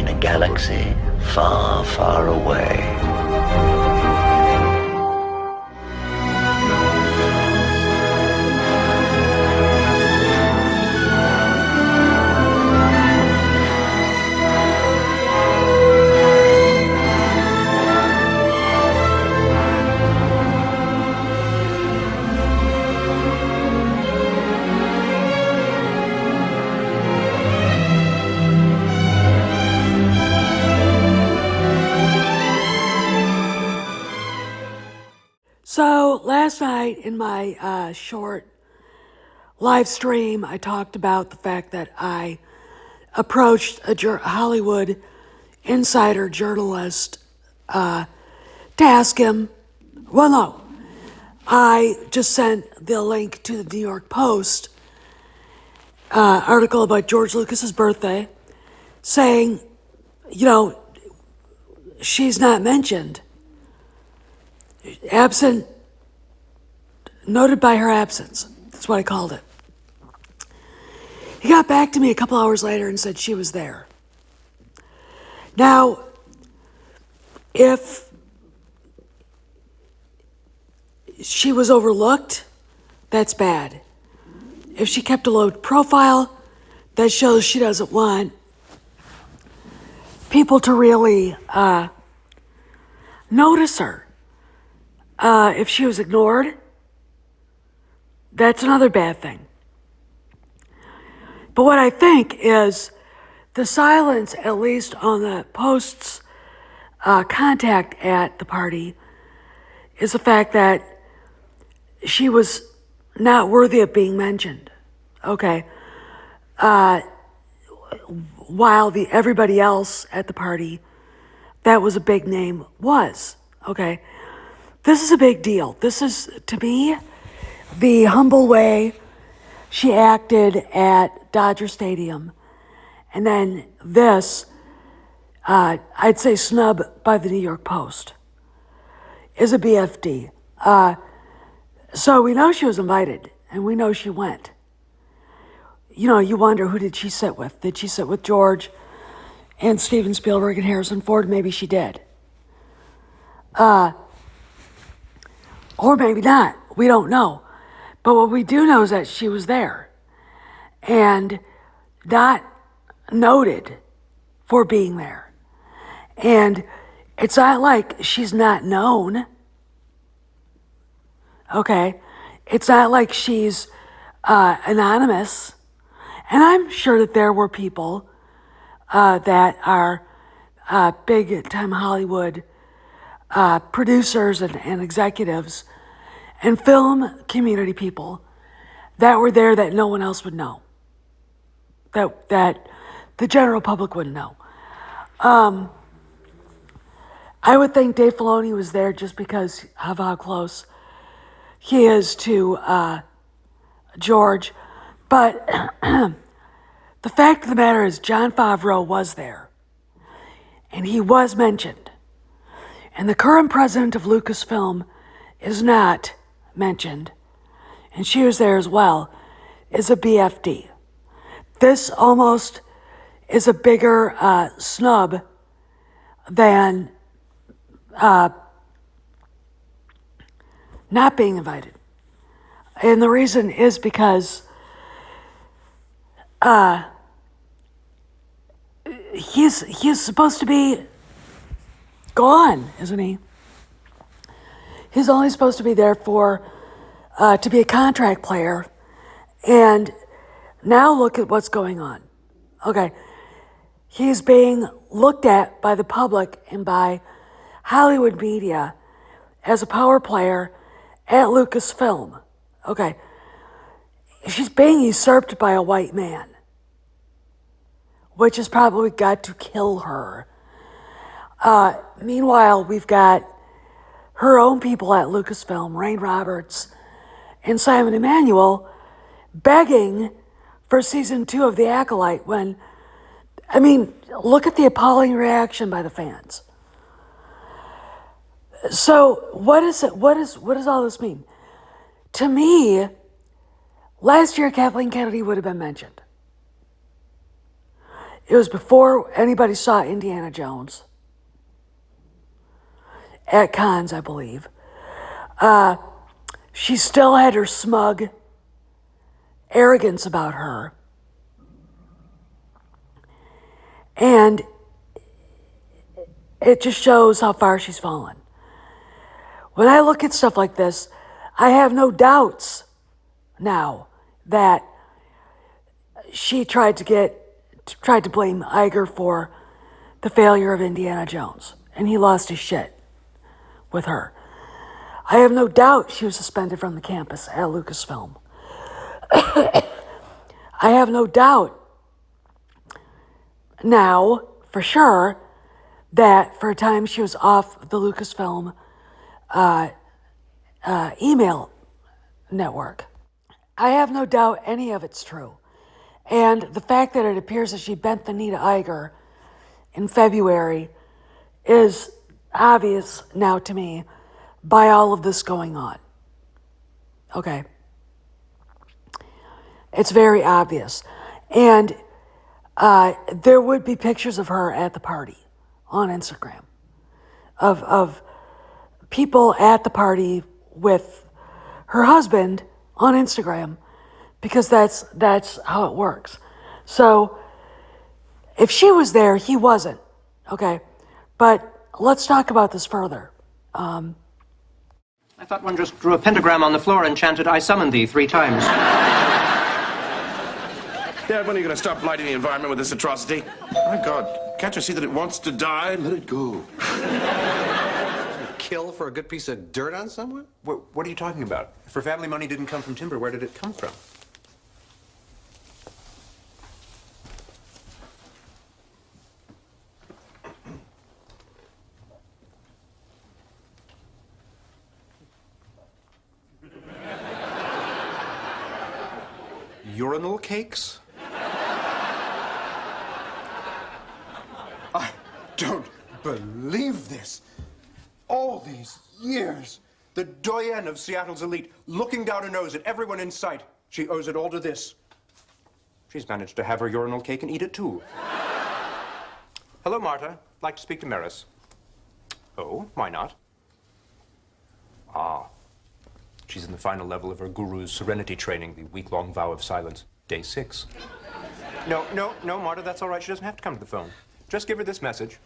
in a galaxy far, far away. So last night in my short live stream, I talked about the fact that I approached a Hollywood insider journalist to ask him, well, no, I just sent the link to the New York Post article about George Lucas's birthday, saying, you know, she's not mentioned. Absent, noted by her absence. That's what I called it. He got back to me a couple hours later and said she was there. Now, if she was overlooked, that's bad. If she kept a low profile, that shows she doesn't want people to really notice her. If she was ignored, that's another bad thing. But what I think is the silence, at least on the Post's contact at the party, is the fact that she was not worthy of being mentioned. Okay. While everybody else at the party that was a big name was. Okay. This is a big deal. This is, to me, the humble way she acted at Dodger Stadium. And then this, I'd say snub by the New York Post, is a BFD. So we know she was invited, and we know she went. You know, you wonder, who did she sit with? Did she sit with George and Steven Spielberg and Harrison Ford? Maybe she did. Or maybe not. We don't know. But what we do know is that she was there and not noted for being there. And it's not like she's not known. Okay? It's not like she's anonymous. And I'm sure that there were people that are big-time Hollywood producers and executives and film community people that were there that no one else would know, that the general public wouldn't know. I would think Dave Filoni was there just because of how close he is to George. But the fact of the matter is Jon Favreau was there, and he was mentioned. And the current president of Lucasfilm is not mentioned, and she was there as well, is a BFD. This almost is a bigger snub than not being invited. And the reason is because he's supposed to be gone, isn't he? He's only supposed to be there for to be a contract player. And now look at what's going on. Okay. He's being looked at by the public and by Hollywood media as a power player at Lucasfilm. Okay. She's being usurped by a white man, which has probably got to kill her. Meanwhile, we've got her own people at Lucasfilm, Rain Roberts and Simon Emanuel, begging for season 2 of The Acolyte when, I mean, look at the appalling reaction by the fans. So what is it? What does all this mean? To me, last year Kathleen Kennedy would have been mentioned. It was before anybody saw Indiana Jones. At cons, I believe. She still had her smug arrogance about her. And it just shows how far she's fallen. When I look at stuff like this, I have no doubts now that she tried to blame Iger for the failure of Indiana Jones, and he lost his shit with her. I have no doubt she was suspended from the campus at Lucasfilm. I have no doubt now, for sure, that for a time she was off the Lucasfilm email network. I have no doubt any of it's true. And the fact that it appears that she bent the knee to Iger in February is obvious now to me by all of this going on. Okay. It's very obvious. And there would be pictures of her at the party on Instagram of people at the party with her husband on Instagram, because that's how it works. So if she was there, he wasn't. Okay. But let's talk about this further. I thought one just drew a pentagram on the floor and chanted, "I summon thee," 3 times. Dad, when are you going to stop blighting the environment with this atrocity? My God, can't you see that it wants to die? Let it go. Kill for a good piece of dirt on someone? What are you talking about? If her family money didn't come from timber, where did it come from? Urinal cakes? I don't believe this. All these years. The doyenne of Seattle's elite, looking down her nose at everyone in sight. She owes it all to this. She's managed to have her urinal cake and eat it, too. Hello, Marta. Like to speak to Maris. Oh, why not? Ah. She's in the final level of her guru's serenity training, the week-long vow of silence, day 6. No, Marta, that's all right. She doesn't have to come to the phone. Just give her this message.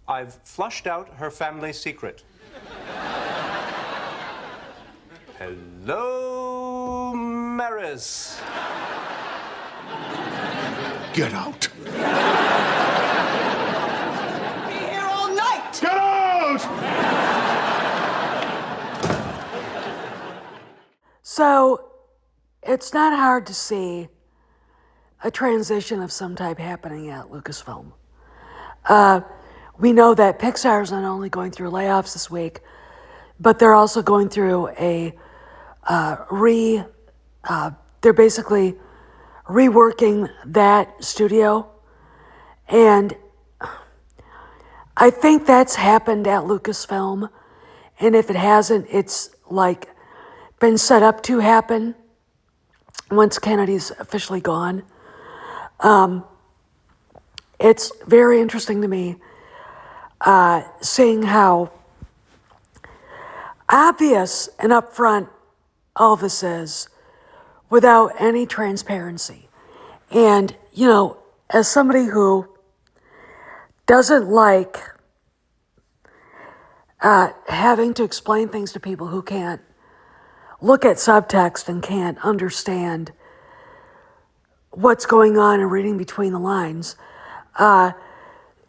I've flushed out her family secret. Hello, Maris. Get out. Be here all night! Get out! So it's not hard to see a transition of some type happening at Lucasfilm. We know that Pixar is not only going through layoffs this week, but they're also going through they're basically reworking that studio. And I think that's happened at Lucasfilm. And if it hasn't, it's like been set up to happen once Kennedy's officially gone. It's very interesting to me seeing how obvious and upfront all this is without any transparency. And, you know, as somebody who doesn't like having to explain things to people who can't look at subtext and can't understand what's going on and reading between the lines,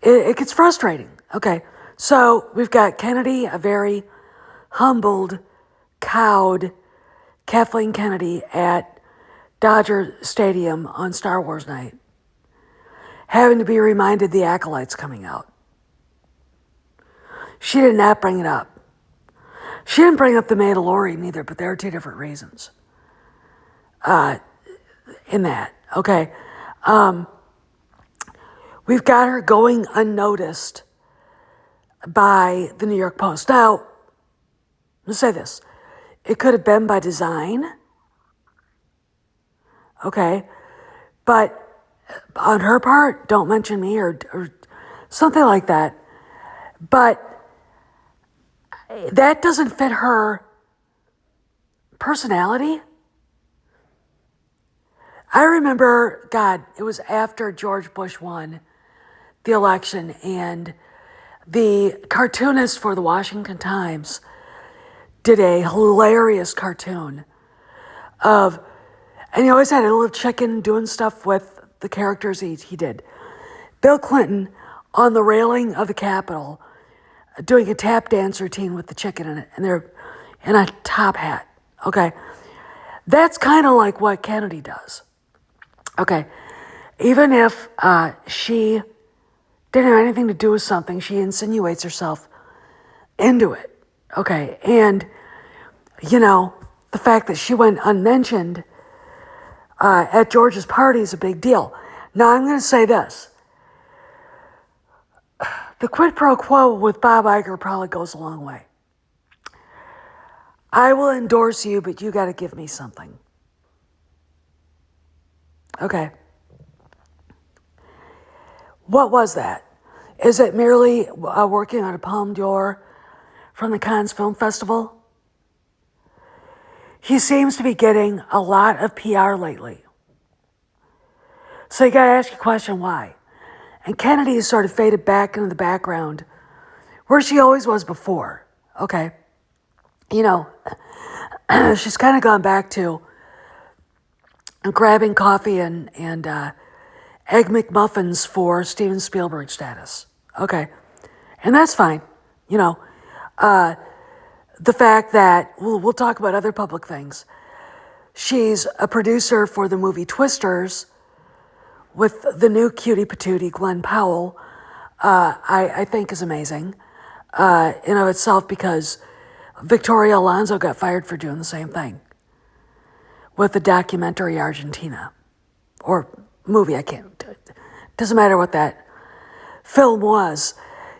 it gets frustrating. Okay, so we've got Kennedy, a very humbled, cowed Kathleen Kennedy at Dodger Stadium on Star Wars night, having to be reminded the Acolyte's coming out. She did not bring it up. She didn't bring up The Mandalorian either, but there are 2 different reasons in that. Okay. We've got her going unnoticed by the New York Post. Now, let's say this. It could have been by design. Okay. But on her part, don't mention me or something like that. But that doesn't fit her personality. I remember, God, it was after George Bush won the election, and the cartoonist for the Washington Times did a hilarious cartoon of, and he always had a little chicken doing stuff with the characters he did. Bill Clinton on the railing of the Capitol doing a tap dance routine with the chicken in it, and they're in a top hat. Okay. That's kind of like what Kennedy does. Okay. Even if she didn't have anything to do with something, she insinuates herself into it. Okay. And, you know, the fact that she went unmentioned at George's party is a big deal. Now, I'm going to say this. The quid pro quo with Bob Iger probably goes a long way. I will endorse you, but you got to give me something. Okay. What was that? Is it merely working on a Palme d'Or from the Cannes Film Festival? He seems to be getting a lot of PR lately. So you got to ask your question, why? And Kennedy has sort of faded back into the background where she always was before. Okay. You know, she's kind of gone back to grabbing coffee and Egg McMuffins for Steven Spielberg status. Okay. And that's fine. You know, the fact that, we'll talk about other public things. She's a producer for the movie Twisters with the new cutie patootie, Glenn Powell, I think is amazing in of itself, because Victoria Alonso got fired for doing the same thing with the documentary Argentina, or movie, doesn't matter what that film was.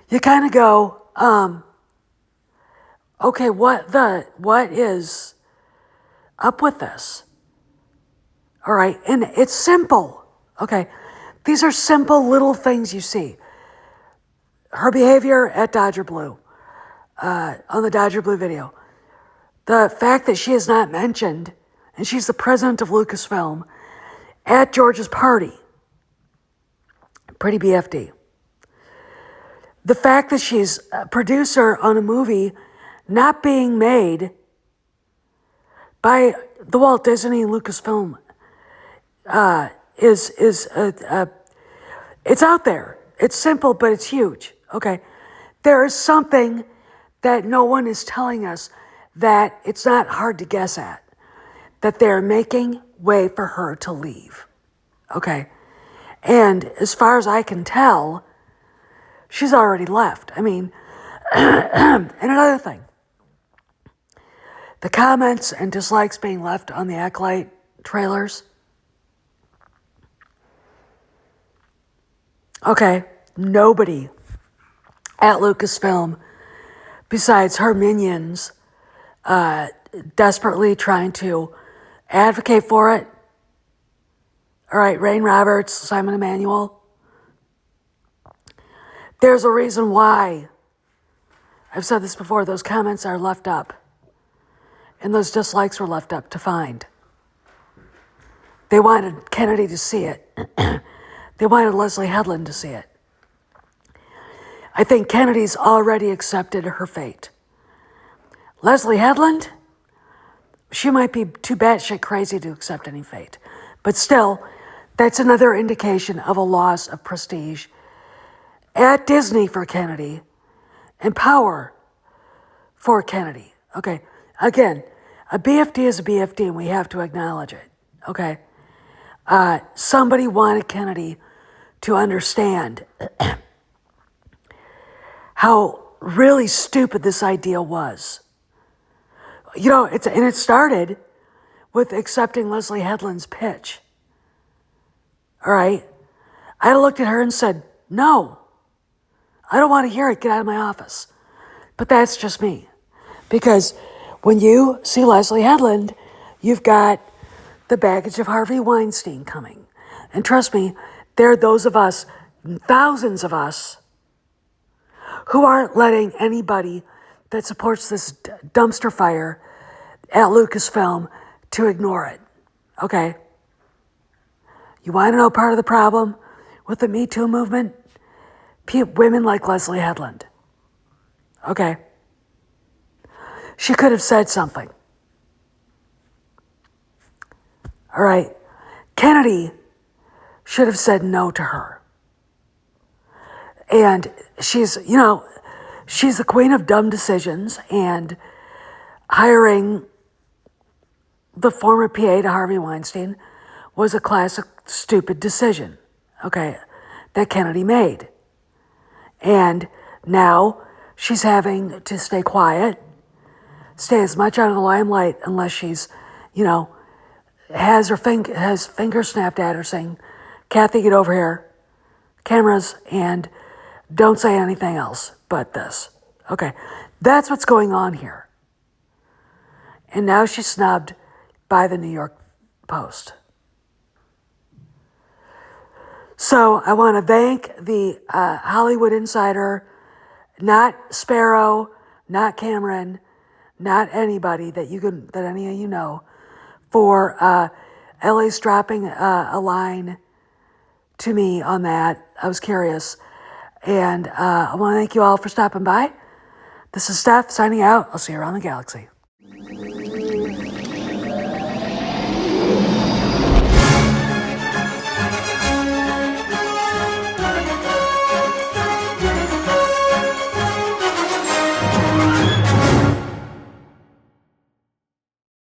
You kind of go, okay, what is up with this? All right, and it's simple. Okay, these are simple little things you see. Her behavior at Dodger Blue, on the Dodger Blue video. The fact that she is not mentioned, and she's the president of Lucasfilm, at George's party. Pretty BFD. The fact that she's a producer on a movie not being made by the Walt Disney and Lucasfilm is it's out there. It's simple, but it's huge. Okay. There is something that no one is telling us that it's not hard to guess at, that they're making way for her to leave. Okay. And as far as I can tell, she's already left. I mean, and another thing, the comments and dislikes being left on the Acolyte trailers. Okay, nobody at Lucasfilm, besides her minions, desperately trying to advocate for it. All right, Rain Roberts, Simon Emanuel. There's a reason why, I've said this before, those comments are left up. And those dislikes were left up to find. They wanted Kennedy to see it. They wanted Leslie Headland to see it. I think Kennedy's already accepted her fate. Leslie Headland, she might be too batshit crazy to accept any fate. But still, that's another indication of a loss of prestige at Disney for Kennedy and power for Kennedy. Okay, again, a BFD is a BFD and we have to acknowledge it. Okay, somebody wanted Kennedy to understand how really stupid this idea was. You know, it started with accepting Leslie Headland's pitch. All right, I looked at her and said, no, I don't want to hear it, get out of my office. But that's just me. Because when you see Leslie Headland, you've got the baggage of Harvey Weinstein coming. And trust me, There are those of us, thousands of us, who aren't letting anybody that supports this dumpster fire at Lucasfilm to ignore it. Okay? You want to know part of the problem with the Me Too movement? Women like Leslie Headland. Okay? She could have said something. All right? Kennedy should have said no to her. And she's the queen of dumb decisions, and hiring the former PA to Harvey Weinstein was a classic stupid decision, okay, that Kennedy made. And now she's having to stay quiet, stay as much out of the limelight unless she's, has fingers snapped at her saying, Kathy, get over here, cameras, and don't say anything else but this. Okay, that's what's going on here. And now she's snubbed by the New York Post. So I want to thank the Hollywood Insider, not Sparrow, not Cameron, not anybody that any of you know, for at least dropping a line to me on that. I was curious. And I want to thank you all for stopping by. This is Steph signing out. I'll see you around the galaxy.